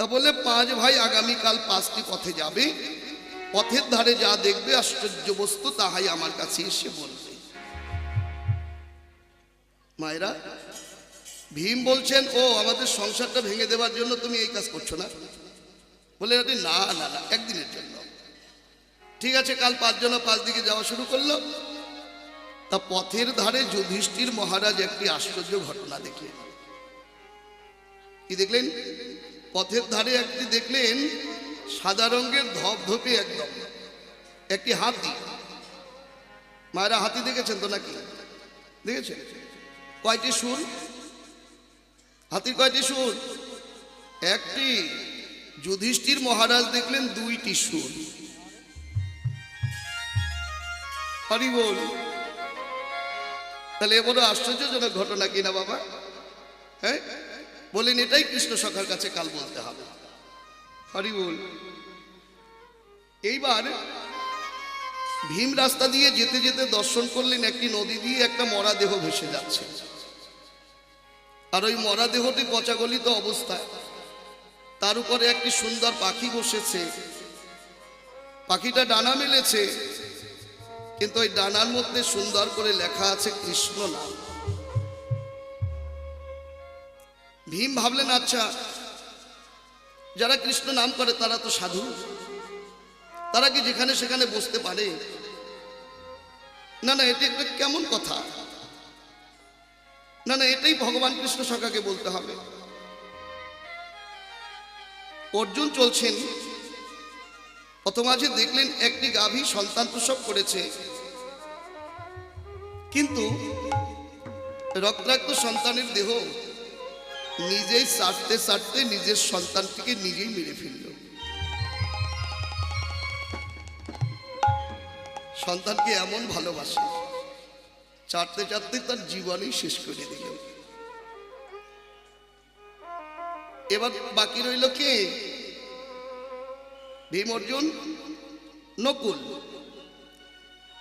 তা বলে 5 ভাই আগামীকাল 5টি পথে যাবে, পথের ধারে যা দেখবে আশ্চর্য বস্তু তাহাই আমার কাছে এসে বলবে। মায়েরা, ভীম বলছেন, ও আমাদের সংসারটা ভেঙে দেওয়ার জন্য তুমি এই কাজ করছো না? বলে না না না, একদিনের জন্য। ঠিক আছে, কাল 5 জন 5 দিকে যাওয়া শুরু করলো। তা পথের ধারে যুধিষ্ঠির মহারাজ একটি আশ্চর্য ঘটনা দেখলেন। কি দেখলেন? পথের ধারে একটি দেখলেন সাদা রঙের ধপধপে একদম একটি হাতি। মায়েরা, হাতি দেখেছেন তো নাকি? দেখেছেন? কয়টি সুর? হাতির কয়টি সুর? একটি। যুধিষ্ঠির মহারাজ দেখলেন 2টি সুর। হরি বল। তাহলে এ বড় আশ্চর্যজনক ঘটনা কিনা বাবা? হ্যাঁ, বলেন এটাই কৃষ্ণ সখার কাছে কাল বলতে হবে। হরি বল। এইবার ভীম রাস্তা দিয়ে যেতে যেতে দর্শন করলেন একটি নদী দিয়ে একটা মরা দেহ ভেসে যাচ্ছে, আর ওই মরা দেহটি পচাগলিত অবস্থায়, তার উপরে একটি সুন্দর পাখি বসেছে। পাখিটা ডানা মেলেছে, কিন্তু ওই ডানার মধ্যে সুন্দর করে লেখা আছে কৃষ্ণ নাম। ভীম ভাবলেন, আচ্ছা, যারা কৃষ্ণ নাম করে তারা তো সাধু, তারা কি যেখানে সেখানে বসতে পারে? না না, এটা একটা কেমন কথা? না না, এটাই ভগবান কৃষ্ণ সখাকে বলতে হবে। অর্জুন চলছেন, প্রথমাঝে দেখলেন একটি গাভী সন্তান প্রসব করেছে, কিন্তু রক্তাক্ত সন্তানের দেহ নিজেই চাটতে চাটতে নিজের সন্তানটিকে নিজেই মেরে ফেলল। সন্তানকে এমন ভালোবাসে, চাটতে চাটতে তার জীবনই শেষ করে দিল। এবার বাকি রইল কে? ভীম, অর্জুন, নকুল।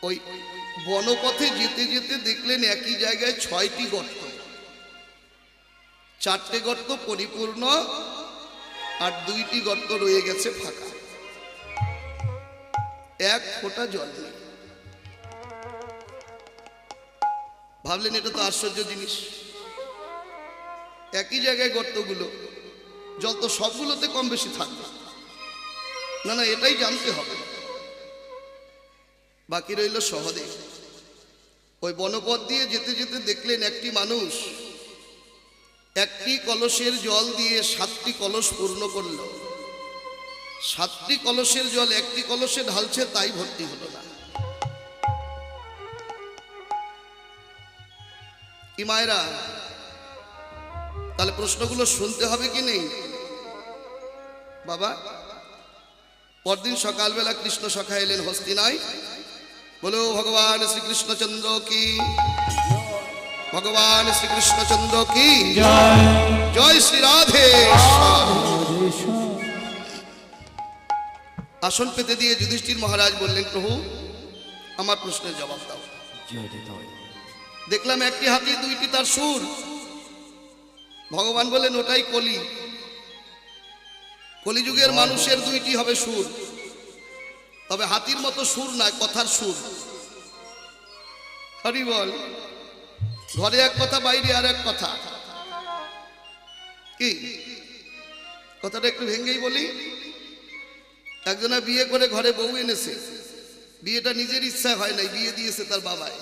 ওই বনপথে যেতে যেতে দেখলেন একই জায়গায় 6টি গর্ত, 4টে গর্ত পরিপূর্ণ আর 2টি গর্ত রয়ে গেছে ফাঁকা, এক ফোঁটা জল নেই। ভাবলেন এটা তো আশ্চর্য জিনিস, একই জায়গায় গর্তগুলো, জল তো সবগুলোতে কম বেশি থাকবে। না না, এটাই জানতে হবে। বাকি রইল সহদেব। ওই বনপথ দিয়ে যেতে যেতে দেখলেন একটি মানুষ একটি কলসের জল দিয়ে 7টি কলস পূর্ণ করল। 7টি কলসের জল একটি কলসে ঢালছে, তাই ভর্তি হলো না। কি মায়েরা, তাহলে প্রশ্নগুলো শুনতে হবে কি নেই বাবা? পরদিন সকালবেলা কৃষ্ণ সখা এলেন হস্তিনায়। বলো ভগবান শ্রীকৃষ্ণচন্দ্র কি, ভগবান শ্রীকৃষ্ণচন্দ্র কি জয়। জয় শ্রী রাধে। আসন পেতে দিয়ে যুধিষ্ঠির মহারাজ বললেন, প্রভু আমার প্রশ্নের জবাব দাও। দেখলাম একটি হাতি, 2টি তার সুর। ভগবান বললেন, ওটাই কলি, কলিযুগের মানুষের 2টি হবে সুর, তবে হাতির মতো সুর নয়, কথার সুর। হরি বল। ঘরে এক কথা, বাইরে আর এক কথা। কি কথাটা একটু ভেঙ্গেই বলি। একজনা বিয়ে করে ঘরে বউ এনেছে, বিয়েটা নিজের ইচ্ছা হয় নাই, বিয়ে দিয়েছে তার বাবাই,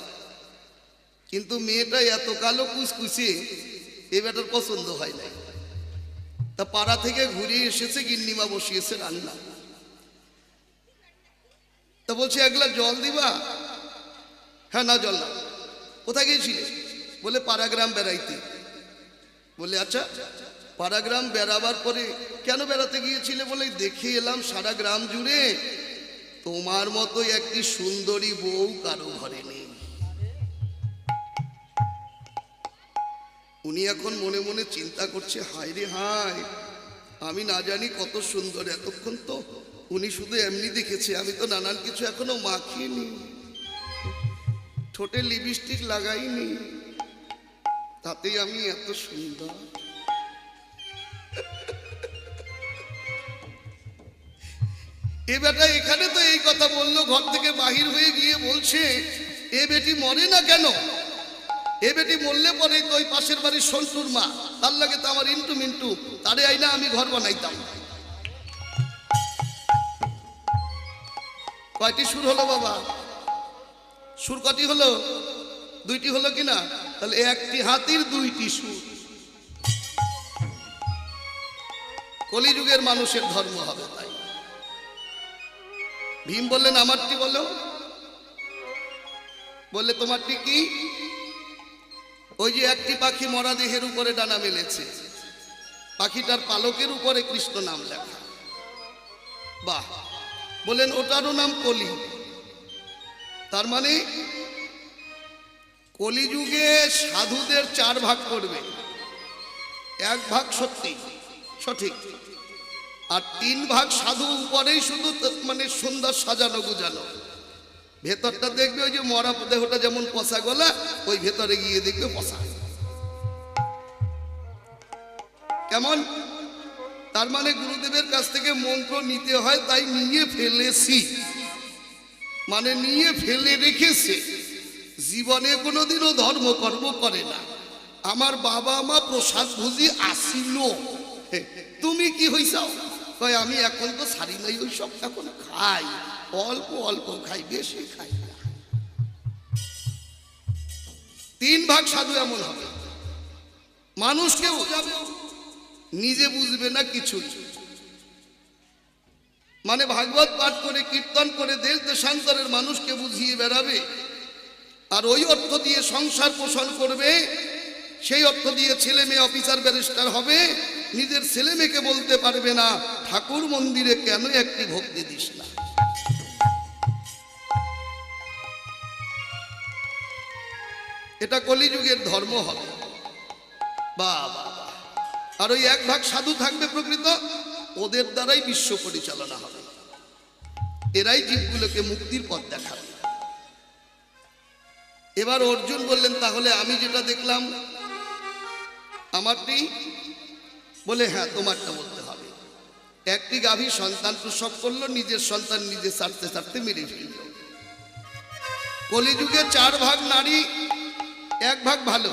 কিন্তু মেয়েটা এত কালো কুচকুচে, এ বেটার পছন্দ হয় নাই। তা পাড়া থেকে ঘুরে এসেছে, গিন্নিমা বসিয়েছে রান্না। তা বলছে, এক গ্লাস জল দিবা? হ্যাঁ, না জল না। কোথায় গিয়েছিলে? বলে পাড়াগ্রাম বেড়াইতে। বলে আচ্ছা, পাড়াগ্রাম বেড়াবার পরে কেন বেড়াতে গিয়েছিলে? বলে দেখে এলাম সারা গ্রাম জুড়ে তোমার মতো একটি সুন্দরী বউ কারো ঘরে নেই। উনি এখন মনে মনে চিন্তা করছে, হায় রে হায়, আমি না জানি কত সুন্দর। এতক্ষণ তো উনি শুধু এমনি দেখেছে, আমি তো নানান কিছু এখনো মাখিনি, ঠোঁটে লিপস্টিক লাগাইনি, তাতেই আমি এত সুন্দর। এ বেটা এখানে তো এই কথা বললো, ঘর থেকে বাহির হয়ে গিয়ে বলছে এ বেটি মরে না কেন? এ বেটি মরলে পরে তো ওই পাশের বাড়ির সন্টুর মা, তার লাগে তো আমার ইন্টু মিন্টু, তারে আইনা আমি ঘর বানাইতাম। কয়টি সুর হলো বাবা? সুর কটি হলো? দুইটি হলো কিনা? তাহলে একটি হাতির দুইটি সুর। কলিযুগের মানুষের ধর্ম হবে তাই। ভীম বললেন আমারটি বলো। বললে তোমারটি কি? ওই যে একটি পাখি মরা দেহের উপরে ডানা মেলেছে, পাখিটার পালকের উপরে কৃষ্ণ নাম লেখা। বাহ। বলেন ওটারও নাম কলি। তার মানে কলিযুগে সাধুদের 4 ভাগ করবে। 1 ভাগ সত্যি সঠিক, আর 3 ভাগ সাধু উপরেই শুধু মানে সুন্দর সাজানো গুজানো। ভেতরটা দেখবে ওই যে মরা দেহটা যেমন পচা গলা, ওই ভেতরে গিয়ে দেখবে পচা। কেমন? তার মানে গুরুদেবের কাছ থেকে মন্ত্র নিতে হয়, তাই নিয়ে ফেলেছি, মানে নিয়ে ফেলে রেখেছে। জীবনে কোনোদিনও ধর্মকর্ম করে না। আমার বাবা মা প্রসাদ ভুজি আসিল, তুমি কি হইছাও? কয় আমি এখন তো ছাড়ি নাই ওই সব, এখন খাই, অল্প অল্প খাই, বেশি খাই না। 3 ভাগ সাধু এমন হবে, মানুষকে বুঝাবে, নিজে বুঝবে না কিছু। মানে ভাগবত পাঠ করে কীর্তন করে দেশ দেশান্তরের মানুষকে বুঝিয়ে বেড়াবে, আর ওই অর্থ দিয়ে সংসার পোষণ করবে। সেই অর্থ দিয়ে ছেলে মেয়ে অফিসার ব্যারিস্টার হবে। নিজের ছেলে মেয়েকে বলতে পারবে না ঠাকুর মন্দিরে কেন একটি ভক্তি দিস না। এটা কলিযুগের ধর্ম হবে। বাবা। আর ওই 1 ভাগ সাধু থাকবে প্রকৃত, ওদের দ্বারাই বিশ্ব পরিচালনা হবে। এরাই জীবগুলোকে মুক্তির পথ দেখাবে। এবার অর্জুন বললেন তাহলে আমি যেটা দেখলাম আমারটি? বলে হ্যাঁ তোমারটা বলতে হবে। একটি গাভী সন্তান প্রসব করলো, নিজের সন্তান নিজে ছাড়তে ছাড়তে মেরে ফেলল। কলিযুগে 4 ভাগ নারী, 1 ভাগ ভালো।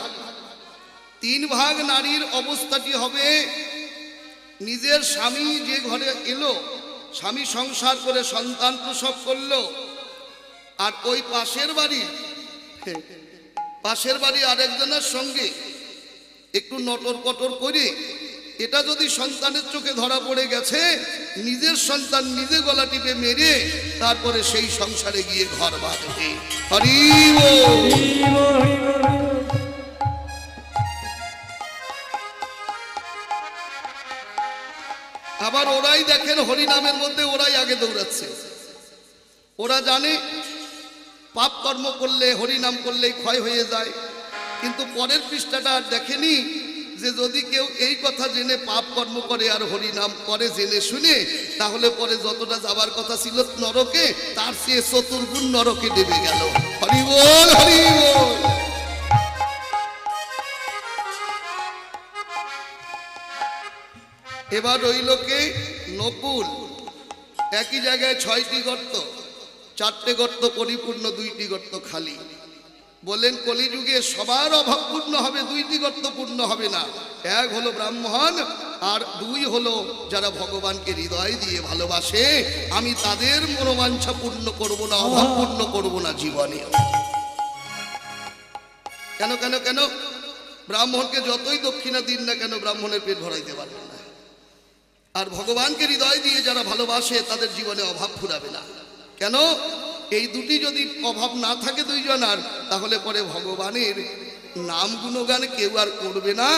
3 ভাগ নারীর অবস্থাটি হবে নিজের স্বামী যে ঘরে এলো, স্বামী সংসার করে সন্তান প্রসব করলো, আর ওই পাশের বাড়ি আরেকজনের সঙ্গে একটু নটর কটর করে, এটা যদি সন্তানের চোখে ধরা পড়ে গেছে, নিজের সন্তান নিজে গলা টিপে মেরে তারপরে সেই সংসারে গিয়ে ঘর বাঁধবে। হরি বল। আবার ওরাই দেখেন হরিনামের মধ্যে ওরাই আগে দৌড়াচ্ছে। ওরা জানে পাপ কর্ম করলে হরিনাম করলেই ক্ষয় হয়ে যায়, কিন্তু পরের পৃষ্ঠাটা আর দেখেনি যে যদি কেউ এই কথা জেনে পাপ কর্ম করে আর হরিনাম করে জেনে শুনে, তাহলে পরে যতটা যাবার কথা ছিল নরকে, তার চেয়ে 4 গুণ নরকে নেমে গেল। হরি বল, হরি বল। এবার ওই লোকে নকুল, একই জায়গায় 6টি গর্ত, 4টে গর্ত পরিপূর্ণ, 2টি গর্ত খালি। বলেন কলিযুগে সবার অভাব পূর্ণ হবে, 2টি গর্ত পূর্ণ হবে না। 1 হলো ব্রাহ্মণ, আর 2 হলো যারা ভগবানকে হৃদয় দিয়ে ভালোবাসে। আমি তাদের মনোবাঞ্ছা পূর্ণ করব না, অভাব পূর্ণ করব না জীবনে। কেন কেন কেন? ব্রাহ্মণকে যতই দক্ষিণা দিন না কেন, ব্রাহ্মণের পেট ভরাইতে পারবে না। আর ভগবানকে হৃদয় দিয়ে যারা ভালোবাসে তাদের জীবনে অভাব ফুরাবে না। কেন? এই দুটি যদি অভাব না থাকে 2 জনার, তাহলে পরে ভগবানের নাম গুণগান কেউ আর করবে না,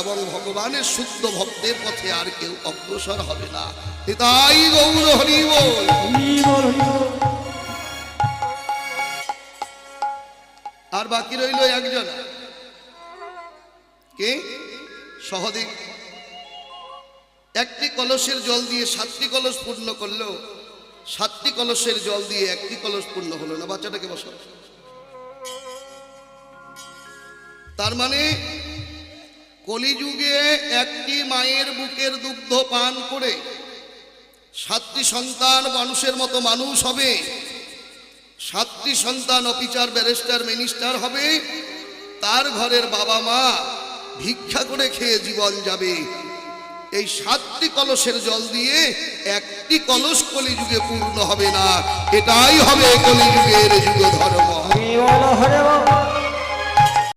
এবং ভগবানের শুদ্ধ ভক্তের পথে আর কেউ অগ্রসর হবে না। তাই গৌর হরি বল। আর বাকি রইল 1 জন, কে? সহদেব। 1টি কলসের জল দিয়ে 7টি কলস পূর্ণ করলো, 7টি কলসের জল দিয়ে 1টি কলস পূর্ণ হলো না। বাচ্চাটাকে বসো। তার মানে কলিযুগে 1টি মায়ের বুকের দুগ্ধ পান করে সাতটি সন্তান মানুষের মতো মানুষ হবে, সাতটি সন্তান অফিসার ব্যারিস্টার মিনিস্টার হবে, তার ঘরের বাবা মা ভিক্ষা করে খেয়ে জীবন যাবে। এই সাতটি কলসের জল দিয়ে একটি কলস কলিযুগে পূর্ণ হবে না, এটাই হবে কলিযুগের যুগ ধর্ম।